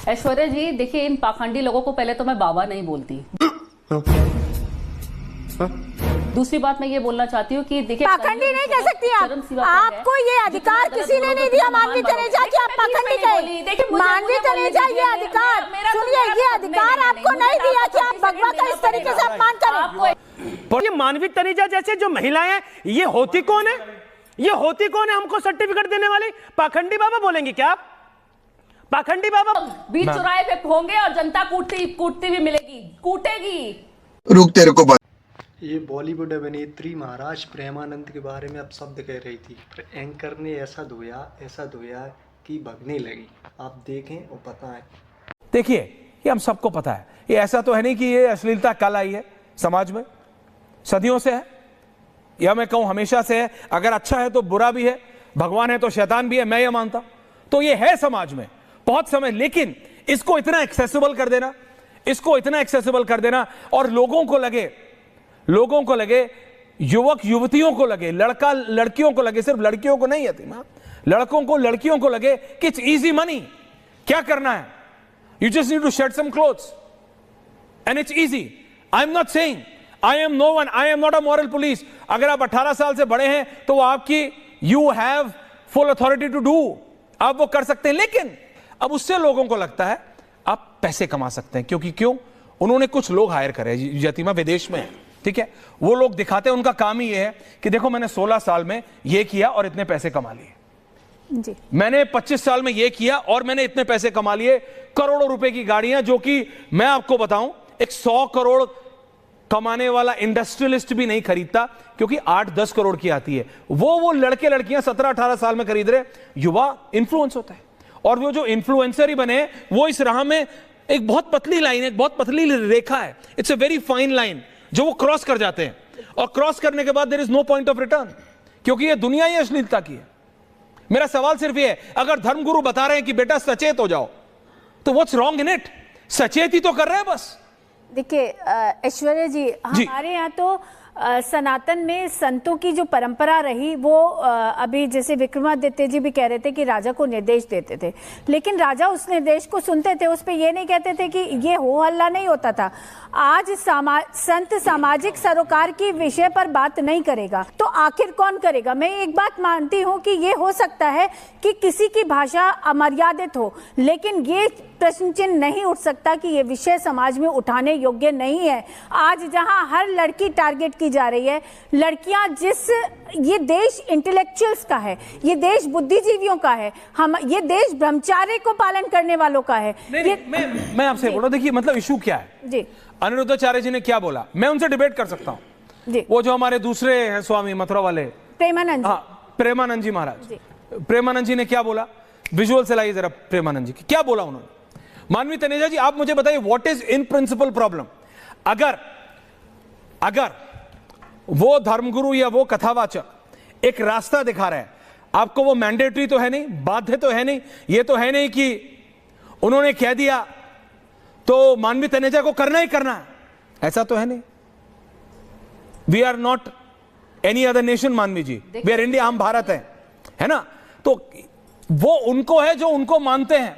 ऐश्वर्या जी देखिए, इन पाखंडी लोगों को पहले तो मैं बाबा नहीं बोलती। दूसरी बात मैं ये बोलना चाहती हूँ कि देखिए, पाखंडी नहीं कह सकती आपको ये अधिकार किसी ने नहीं दिया मानवी तनेजा कि आप पाखंडी कहें। मानवी तनेजा ये अधिकार, सुनिए, ये अधिकार आपको नहीं दिया कि आप भगवा का इस तरीके से अपमान करें। पर ये मानवी तनेजा जैसे जो महिलाएं हैं, ये होती कौन है? ये होती कौन है हमको सर्टिफिकेट देने वाली? पाखंडी बाबा बोलेंगे क्या आप? पाखंडी बाबा बीच चौराहे पे होंगे और जनता कूटती भी मिलेगी, कूटेगी। रुक तेरे को ये बॉलीवुड अभिनेत्री महाराज प्रेमानंद के बारे में अब शब्द कह रही थी, पर एंकर ने ऐसा धोया कि भगने लगी। आप देखें और बताएं। देखिए, ये हम सबको पता है, ये ऐसा तो है नहीं कि ये अश्लीलता कल आई है समाज में, सदियों से है, या मैं कहूं हमेशा से है। अगर अच्छा है तो बुरा भी है, भगवान है तो शैतान भी है, मैं ये मानता। तो ये है समाज में बहुत समय, लेकिन इसको इतना एक्सेसिबल कर देना, और लोगों को लगे, युवक युवतियों को लगे, लड़का लड़कियों को लगे, सिर्फ लड़कियों को नहीं है ना, लड़कियों को लगे कि इट्स इजी मनी। क्या करना है? You just need to shed some clothes and it's easy. I am not saying I am no one, I am not a moral police. अगर आप 18 साल से बड़े हैं तो वो आपकी, you have full authority to do, आप वो कर सकते हैं। लेकिन अब उससे लोगों को लगता है आप पैसे कमा सकते हैं, क्यों उन्होंने कुछ लोग हायर करे, यतीमा विदेश में है, ठीक है, वो लोग दिखाते हैं, उनका काम ही ये है कि देखो मैंने 16 साल में ये किया और इतने पैसे कमा लिए जी, मैंने 25 साल में ये किया और मैंने इतने पैसे कमा लिए। करोड़ों रुपए की गाड़ियां, जो कि मैं आपको बताऊं, एक 100 करोड़ कमाने वाला इंडस्ट्रियलिस्ट भी नहीं खरीदता, क्योंकि 8-10 करोड़ की आती है। वो लड़के लड़कियां 17-18 साल में खरीद रहे। युवा इन्फ्लुएंस होता है, और वो जो इन्फ्लुएंसर ही बने, वो इस राह में एक बहुत पतली लाइन है, एक बहुत पतली रेखा है, it's a very fine line, जो वो क्रॉस कर जाते हैं, और क्रॉस करने के बाद there is no point of return, क्योंकि ये दुनिया ही अश्लीलता की है। मेरा सवाल सिर्फ ये है, अगर धर्मगुरु बता रहे हैं कि बेटा सचेत हो जाओ, तो व्हाट्स रॉन्ग इन इट? सचेत ही तो कर रहे हैं बस। देखिए ऐश्वर्या जी, हमारे यहाँ तो सनातन में संतों की जो परंपरा रही, वो अभी जैसे विक्रमादित्य जी भी कह रहे थे कि राजा को निर्देश देते थे, लेकिन राजा उस निर्देश को सुनते थे, उस पे ये नहीं कहते थे कि ये हो हल्ला नहीं होता था। आज संत सामाजिक सरोकार की विषय पर बात नहीं करेगा तो आखिर कौन करेगा? मैं एक बात मानती हूँ कि ये हो सकता है कि किसी की भाषा अमर्यादित हो, लेकिन ये प्रश्न चिन्ह नहीं उठ सकता कि ये विषय समाज में उठाने योग्य नहीं है। आज जहां हर लड़की टारगेट की जा रही है, लड़कियां ये देश इंटेलेक्चुअल्स का है, ये देश बुद्धिजीवियों का है, ये देश ब्रह्मचार्य को पालन करने वालों का है। मैं आपसे बोल रहा हूं, देखिए मतलब इशू क्या है जी। अनिरुद्धाचार्य जी ने क्या बोला, मैं उनसे डिबेट कर सकता हूं जी। वो जो हमारे दूसरे हैं स्वामी मथुरा वाले, प्रेमानंद, हाँ प्रेमानंद जी महाराज, प्रेमानंद जी ने क्या बोला? विजुअल से लाइए जरा प्रेमानंद जी क्या बोला उन्होंने। मानवी तनेजा जी, आप मुझे बताइए, what is in principle problem? अगर वो धर्मगुरु या वो कथावाचक एक रास्ता दिखा रहा है आपको, वो मैंडेटरी तो है नहीं, बाध्य तो है नहीं, ये तो है नहीं कि उन्होंने कह दिया तो मानवी तनेजा को करना ही करना है, ऐसा तो है नहीं। We are not any other nation Manvi ji, we R India, हम भारत है ना। तो वो उनको है जो उनको मानते हैं,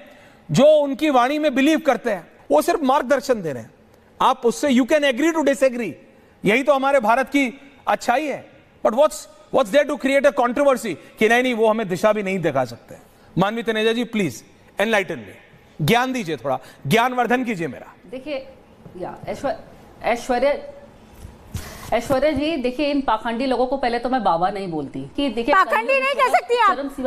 जो उनकी वाणी में बिलीव करते हैं, वो सिर्फ मार्गदर्शन दे रहे हैं। आप उससे you can agree to disagree, यही तो हमारे भारत की अच्छाई है। But what's there to create a controversy कि नहीं वो हमें दिशा भी नहीं दिखा सकते। मानवी तनेजा जी प्लीज एनलाइटन मी, ज्ञान दीजिए, थोड़ा ज्ञानवर्धन कीजिए मेरा। देखिए ऐश्वर्या जी देखिए, इन पाखंडी लोगों को पहले तो मैं बाबा नहीं बोलती कि देखिए, पाखंडी नहीं कह सकती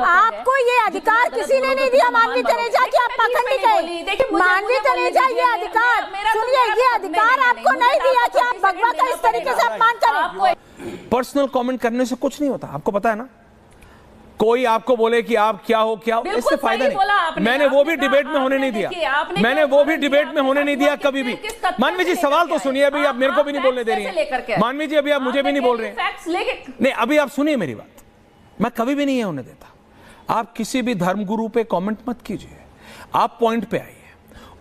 आपको ये अधिकार किसी ने नहीं दिया मानवी तनेजा कि आप पाखंडी कहें। मानवी तनेजा ये अधिकार, सुनिए, ये अधिकार आपको नहीं दिया कि आप भगवा का इस तरीके से अपमान करें। पर्सनल कमेंट करने से कुछ नहीं होता, आपको पता है ना। कोई आपको बोले कि आप क्या हो, इससे फायदा नहीं। मैंने वो भी डिबेट में होने नहीं दिया, कभी भी। मानवी जी सवाल तो सुनिए, अभी आप मेरे को भी नहीं बोलने दे रही हैं मानवी जी, अभी आप मुझे भी नहीं बोल रहे हैं। नहीं, अभी आप सुनिए मेरी बात, मैं कभी भी नहीं होने देता। आप किसी भी धर्मगुरु पे कमेंट मत कीजिए, आप पॉइंट पे आइए।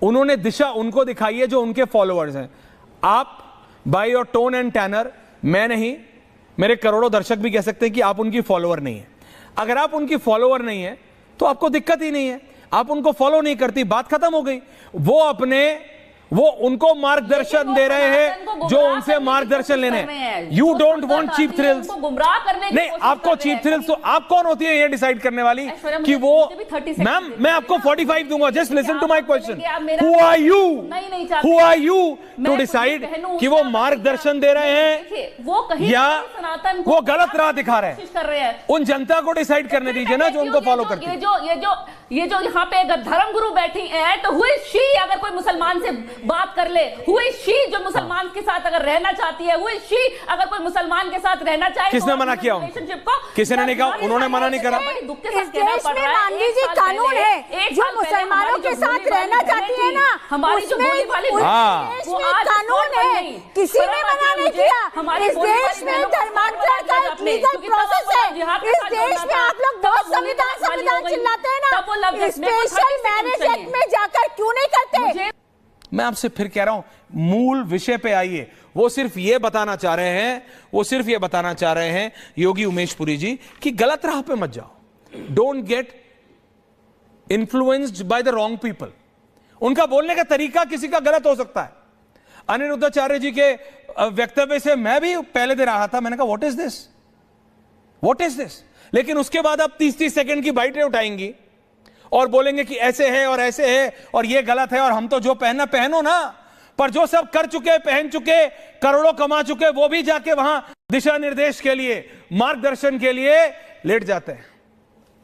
उन्होंने दिशा उनको दिखाई है जो उनके फॉलोअर्स हैं। आप by your tone and tenor, मैं नहीं, मेरे करोड़ों दर्शक भी कह सकते हैं कि आप उनकी फॉलोअर नहीं है। अगर आप उनकी फॉलोअर नहीं है तो आपको दिक्कत ही नहीं है। आप उनको फॉलो नहीं करती, बात खत्म हो गई। वो उनको मार्गदर्शन दे रहे हैं जो उनसे मार्गदर्शन लेने। You don't want cheap thrills. गुमराह करने की नहीं, आपको चीप थ्रिल्स तो आप कौन होती है ये डिसाइड करने वाली कि वो? मैम मैं आपको 45 दूंगा, just listen to my question. Who are you to decide कि वो मार्गदर्शन दे रहे हैं वो कहीं या सनातन वो गलत राह दिखा रहे कर रहे हैं? उन जनता को डिसाइड करने दीजिए ना, जो उनको फॉलो करती है। ये जो यहाँ पे अगर धर्मगुरु बैठी है तो हुई शी, अगर कोई मुसलमान से बात कर ले, हुई शी जो मुसलमान के साथ अगर रहना चाहती है, हुई शी अगर कोई मुसलमान के साथ रहना चाहे। किसने मना किया? किसी ने नहीं कहा, उन्होंने मना नहीं करा। इस देश में माननीय जी कानून है, जो मुसलमानों के साथ रहना चाहती है ना, हमारी जो बोली वाली कानून है, किसी ने मना नहीं किया। इस देश में धर्मांतरण का एक लीगल प्रोसेस है। इस देश में आप लोग बहुत संविधान चिल्लाते हैं ना, स्पेशल मैरिज एक्ट में जाकर क्यों नहीं करते? मैं आपसे फिर कह रहा हूं, मूल विषय पे आइए। वो सिर्फ ये बताना चाह रहे हैं योगी उमेश पुरी जी कि गलत राह पे मत जाओ। Don't get influenced by the wrong people. उनका बोलने का तरीका किसी का गलत हो सकता है। अनिरुद्धाचार्य जी के वक्तव्य से मैं भी पहले दे रहा था, मैंने कहा व्हाट इज दिस। लेकिन उसके बाद आप 30-30 सेकंड की बाइटें उठाएंगी और बोलेंगे कि ऐसे है और ऐसे है और ये गलत है और हम तो जो पहनना पहनो ना। पर जो सब कर चुके, पहन चुके, करोड़ों कमा चुके, वो भी जाके वहां दिशा निर्देश के लिए, मार्गदर्शन के लिए लेट जाते हैं,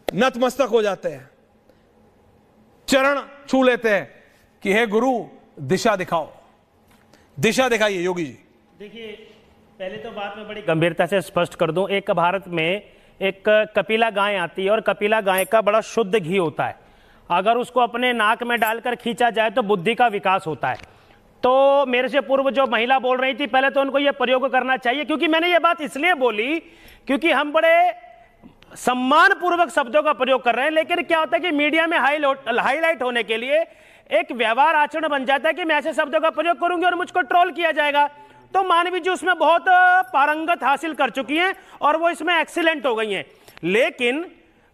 नतमस्तक हो जाते हैं, चरण छू लेते हैं कि हे गुरु दिशा दिखाओ, दिशा दिखाइए योगी जी। देखिए, पहले तो बात मैं बड़ी गंभीरता से स्पष्ट कर दूं। एक भारत में एक कपिला गाय आती है और कपिला गाय का बड़ा शुद्ध घी होता है। अगर उसको अपने नाक में डालकर खींचा जाए तो बुद्धि का विकास होता है। तो मेरे से पूर्व जो महिला बोल रही थी, पहले तो उनको यह प्रयोग करना चाहिए, क्योंकि मैंने ये बात इसलिए बोली क्योंकि हम बड़े सम्मान पूर्वक शब्दों का प्रयोग कर रहे हैं, लेकिन क्या होता है कि मीडिया में हाईलाइट होने के लिए एक व्यवहार आचरण बन जाता है कि मैं ऐसे शब्दों का प्रयोग करूंगी और मुझको ट्रोल किया जाएगा। तो मानवी जी उसमें बहुत पारंगत हासिल कर चुकी हैं और वो इसमें एक्सीलेंट हो गई हैं। लेकिन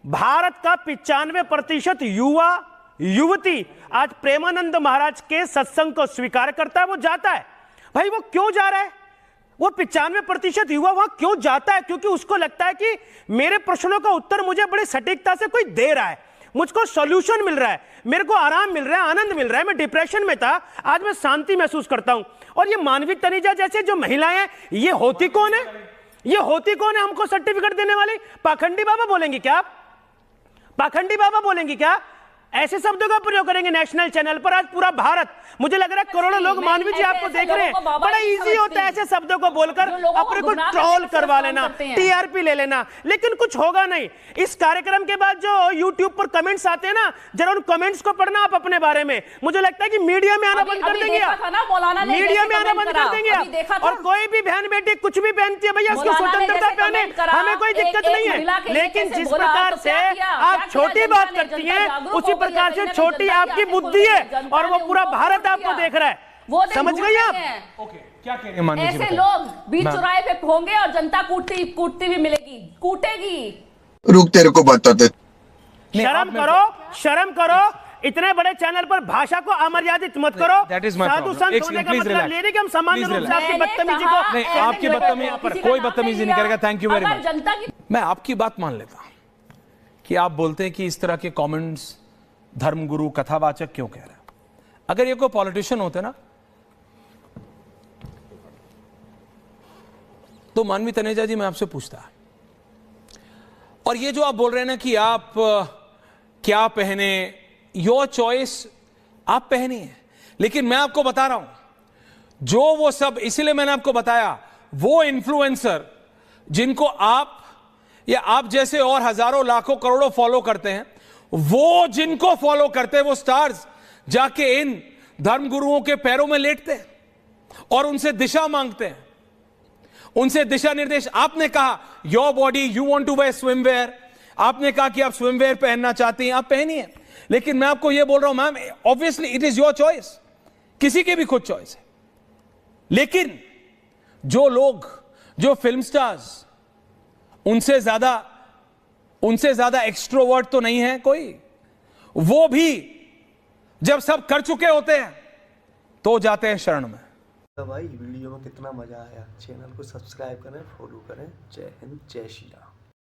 भारत का 95% युवा युवती आज प्रेमानंद महाराज के सत्संग को स्वीकार करता है, वो जाता है। भाई वो क्यों जा रहा है? वो 95% युवा वहां क्यों जाता है? क्योंकि उसको लगता है कि मेरे प्रश्नों का उत्तर मुझे बड़ी सटीकता से कोई दे रहा है, मुझको सॉल्यूशन मिल रहा है, मेरे को आराम मिल रहा है, आनंद मिल रहा है। मैं डिप्रेशन में था, आज मैं शांति महसूस करता हूं। और ये मानवी तनीजा जैसे जो महिलाएं हैं, ये होती कौन है? हमको सर्टिफिकेट देने वाली? पाखंडी बाबा बोलेंगी क्या आप? पाखंडी बाबा बोलेंगी क्या? ऐसे शब्दों का प्रयोग करेंगे नेशनल चैनल पर? आज पूरा भारत, मुझे लग रहा है करोड़ों लोग मानवी जी आपको देख रहे हैं। बड़ा इजी होता है ऐसे शब्दों को बोलकर अपने को ट्रोल करवा लेना, टीआरपी ले लेना, लेकिन कुछ होगा नहीं। इस कार्यक्रम के बाद जो यूट्यूब पर कमेंट्स आते हैं ना, जरा उन कमेंट्स को पढ़ना आप अपने बारे में। मुझे लगता है कि मीडिया में आना बंद कर देंगे आप, मीडिया में आना बंद कर देंगे आप। और कोई भी बहन बेटी कुछ भी पहनती है, भैया उसकी स्वतंत्रता पहने, हमें कोई दिक्कत नहीं है। लेकिन जिस प्रकार से आप छोटी बात करती हैं, उसी प्रकार से छोटी आपकी बुद्धि है और वो पूरा भारत आपको देख रहा है। समझ गई आप? ओके, क्या कह रहे हैं? ऐसे लोग बीच चौराहे पे होंगे और जनता कूटती भी मिलेगी, कूटेगी। रुक, तेरे को बताते। शर्म करो। इतने बड़े चैनल पर भाषा को अमर्यादित मत करो। साधु संत होने का मतलब ले कि हम सामान्य रूप से आपकी बदतमीजी को, नहीं, आपकी बदतमीजी, कोई बदतमीजी नहीं करेगा। Thank you very much. मैं आपकी बात मान लेता कि आप बोलते हैं कि इस तरह के कमेंट्स धर्मगुरु कथावाचक क्यों कह रहा है। अगर ये कोई पॉलिटिशियन होते ना, तो मानवी तनेजा जी मैं आपसे पूछता, और ये जो आप बोल रहे हैं ना कि आप क्या पहने, योर चॉइस, आप पहनी है। लेकिन मैं आपको बता रहा हूं, जो वो सब, इसीलिए मैंने आपको बताया, वो इन्फ्लुएंसर जिनको आप या आप जैसे और हजारों लाखों करोड़ों फॉलो करते हैं, वो जिनको फॉलो करते हैं, वो स्टार्स जाके इन धर्मगुरुओं के पैरों में लेटते हैं और उनसे दिशा मांगते हैं, उनसे दिशा निर्देश। आपने कहा your body, you want to wear swimwear, आपने कहा कि आप स्विमवेयर पहनना चाहती हैं, आप पहनिए। लेकिन मैं आपको यह बोल रहा हूं ma'am, obviously it is your choice, किसी की भी खुद चॉइस है। लेकिन जो लोग, जो फिल्म स्टार्स, उनसे ज्यादा एक्सट्रोवर्ट तो नहीं है कोई। वो भी जब सब कर चुके होते हैं तो जाते हैं शरण में। तो भाई वीडियो में कितना मजा आया, चैनल को सब्सक्राइब करें, फॉलो करें। जय हिंद, जय श्री राम।